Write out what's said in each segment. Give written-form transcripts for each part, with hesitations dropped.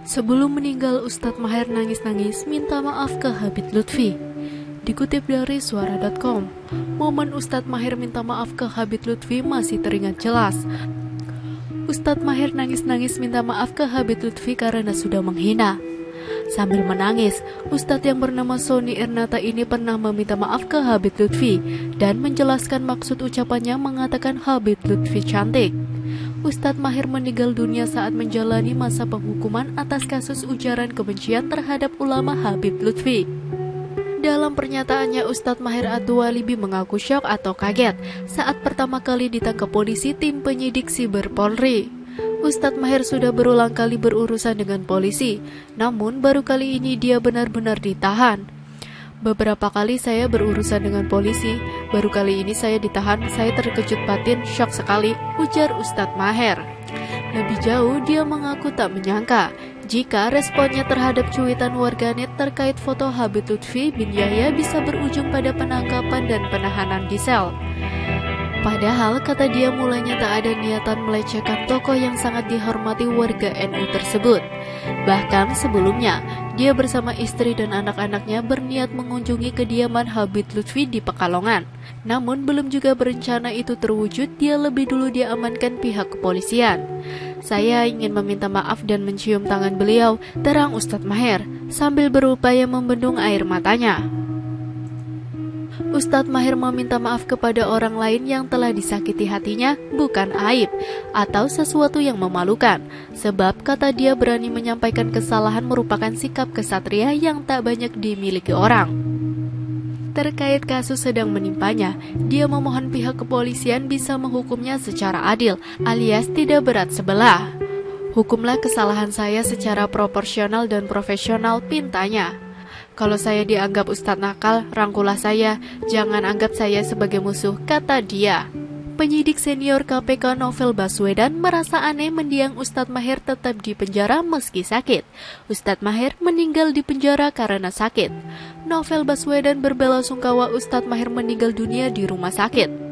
Sebelum meninggal, Ustadz Maher nangis-nangis minta maaf ke Habib Lutfi. Dikutip dari suara.com, momen Ustadz Maher minta maaf ke Habib Lutfi masih teringat jelas. Ustadz Maher nangis-nangis minta maaf ke Habib Lutfi karena sudah menghina. Sambil menangis, Ustadz yang bernama Sony Ernata ini pernah meminta maaf ke Habib Lutfi dan menjelaskan maksud ucapannya mengatakan Habib Lutfi cantik. Ustadz Maher meninggal dunia saat menjalani masa penghukuman atas kasus ujaran kebencian terhadap ulama Habib Lutfi. Dalam pernyataannya, Ustadz Maher At-Thawalibi mengaku syok atau kaget saat pertama kali ditangkap polisi tim penyidik siber Polri. Ustadz Maher sudah berulang kali berurusan dengan polisi, namun baru kali ini dia benar-benar ditahan. Beberapa kali saya berurusan dengan polisi, baru kali ini saya ditahan, saya terkejut batin, syok sekali, ujar Ustadz Maher. Lebih jauh, dia mengaku tak menyangka jika responnya terhadap cuitan warganet terkait foto Habib Lutfi bin Yahya bisa berujung pada penangkapan dan penahanan di sel. Padahal, kata dia, mulanya tak ada niatan melecehkan tokoh yang sangat dihormati warga NU tersebut. Bahkan sebelumnya, dia bersama istri dan anak-anaknya berniat mengunjungi kediaman Habib Lutfi di Pekalongan. Namun belum juga berencana itu terwujud, dia lebih dulu diamankan pihak kepolisian. Saya ingin meminta maaf dan mencium tangan beliau, terang Ustadz Maher, sambil berupaya membendung air matanya. Ustadz Maher meminta maaf kepada orang lain yang telah disakiti hatinya bukan aib atau sesuatu yang memalukan, sebab kata dia berani menyampaikan kesalahan merupakan sikap kesatria yang tak banyak dimiliki orang. Terkait kasus sedang menimpanya, dia memohon pihak kepolisian bisa menghukumnya secara adil alias tidak berat sebelah. Hukumlah kesalahan saya secara proporsional dan profesional, pintanya. Kalau saya dianggap Ustadz nakal, rangkulah saya, jangan anggap saya sebagai musuh, kata dia. Penyidik senior KPK Novel Baswedan merasa aneh mendiang Ustadz Maher tetap di penjara meski sakit. Ustadz Maher meninggal di penjara karena sakit. Novel Baswedan berbelasungkawa Ustadz Maher meninggal dunia di rumah sakit.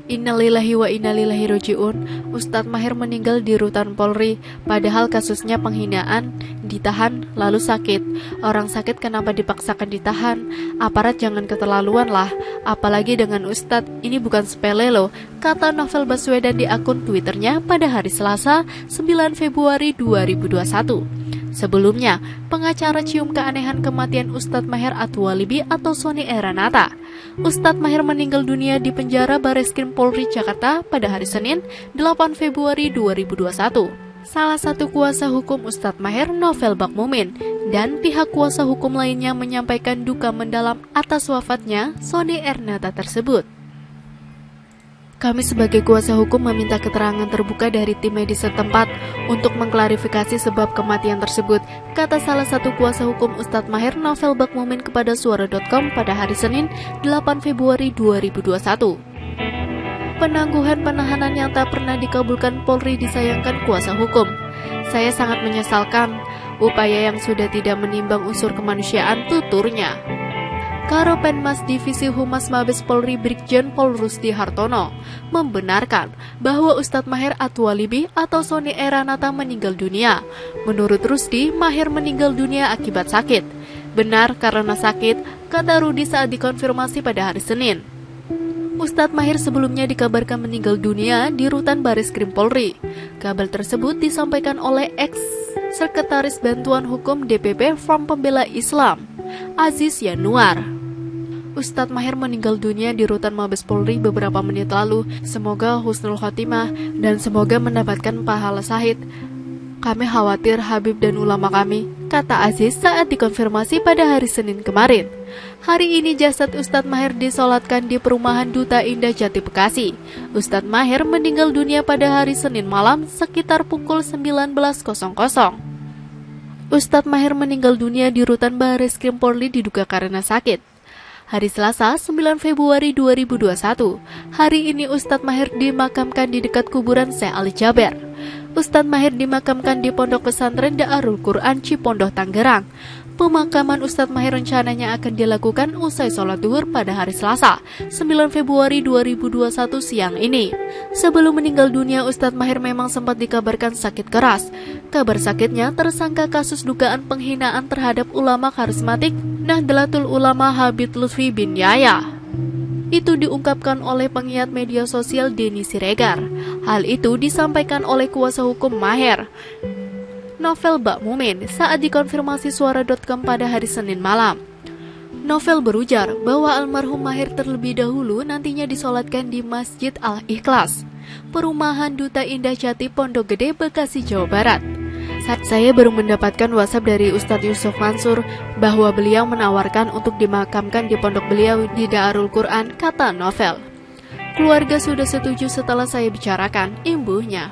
Innalillahi wa innalillahi roji'un. Ustadz Maher meninggal di rutan Polri, padahal kasusnya penghinaan, ditahan, lalu sakit. Orang sakit kenapa dipaksakan ditahan? Aparat jangan keterlaluan lah, apalagi dengan Ustadz, ini bukan sepele loh, kata Novel Baswedan di akun Twitternya pada hari Selasa, 9 Februari 2021. Sebelumnya, pengacara cium keanehan kematian Ustadz Maher At-Thawalibi atau Sony Ernata. Ustadz Maher meninggal dunia di penjara Bareskrim Polri Jakarta pada hari Senin, 8 Februari 2021. Salah satu kuasa hukum Ustadz Maher, Novel Bakmumin, dan pihak kuasa hukum lainnya menyampaikan duka mendalam atas wafatnya Sony Ernata tersebut. Kami sebagai kuasa hukum meminta keterangan terbuka dari tim medis setempat untuk mengklarifikasi sebab kematian tersebut, kata salah satu kuasa hukum Ustadz Maher, Novel Bakmumin, kepada suara.com pada hari Senin, 8 Februari 2021. Penangguhan penahanan yang tak pernah dikabulkan Polri disayangkan kuasa hukum. Saya sangat menyesalkan upaya yang sudah tidak menimbang unsur kemanusiaan, tuturnya. Karopenmas Divisi Humas Mabes Polri Brigjen Pol Rusdi Hartono membenarkan bahwa Ustadz Maher At-Thawalibi atau Sony Ernata meninggal dunia. Menurut Rusdi, Maher meninggal dunia akibat sakit. Benar karena sakit, kata Rudi saat dikonfirmasi pada hari Senin. Ustadz Maher sebelumnya dikabarkan meninggal dunia di rutan Bareskrim Polri. Kabar tersebut disampaikan oleh ex-Sekretaris Bantuan Hukum DPP Front Pembela Islam, Aziz Yanuar. Ustadz Maher meninggal dunia di rutan Mabes Polri beberapa menit lalu. Semoga husnul khotimah dan semoga mendapatkan pahala syahid. Kami khawatir Habib dan ulama kami, kata Aziz saat dikonfirmasi pada hari Senin kemarin. Hari ini jasad Ustadz Maher disolatkan di perumahan Duta Indah Jati Bekasi. Ustadz Maher meninggal dunia pada hari Senin malam sekitar pukul 19.00. Ustadz Maher meninggal dunia di rutan Bareskrim Polri diduga karena sakit. Hari Selasa, 9 Februari 2021, hari ini Ustadz Maher dimakamkan di dekat kuburan Syekh Ali Jaber. Ustadz Maher dimakamkan di Pondok Pesantren Daarul Quran Cipondoh, Tangerang. Pemakaman Ustadz Maher rencananya akan dilakukan usai sholat duhur pada hari Selasa, 9 Februari 2021 siang ini. Sebelum meninggal dunia, Ustadz Maher memang sempat dikabarkan sakit keras. Kabar sakitnya tersangka kasus dugaan penghinaan terhadap ulama karismatik Nahdlatul Ulama Habib Lutfi bin Yahya. Itu diungkapkan oleh penggiat media sosial Denny Siregar. Hal itu disampaikan oleh kuasa hukum Maher, Novel Bakmumin, saat dikonfirmasi Suara.com pada hari Senin malam. Novel berujar bahwa almarhum Maher terlebih dahulu nantinya disolatkan di Masjid Al-Ikhlas, Perumahan Duta Indah Jati, Pondok Gede, Bekasi, Jawa Barat. Saya baru mendapatkan WhatsApp dari Ustadz Yusuf Mansur bahwa beliau menawarkan untuk dimakamkan di pondok beliau di Daarul Quran, kata Novel. Keluarga sudah setuju setelah saya bicarakan, imbuhnya.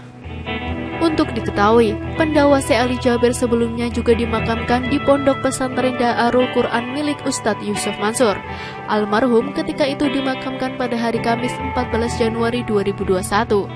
Untuk diketahui, pendakwa Syekh Ali Jaber sebelumnya juga dimakamkan di pondok pesantren Daarul Quran milik Ustadz Yusuf Mansur. Almarhum ketika itu dimakamkan pada hari Kamis 14 Januari 2021.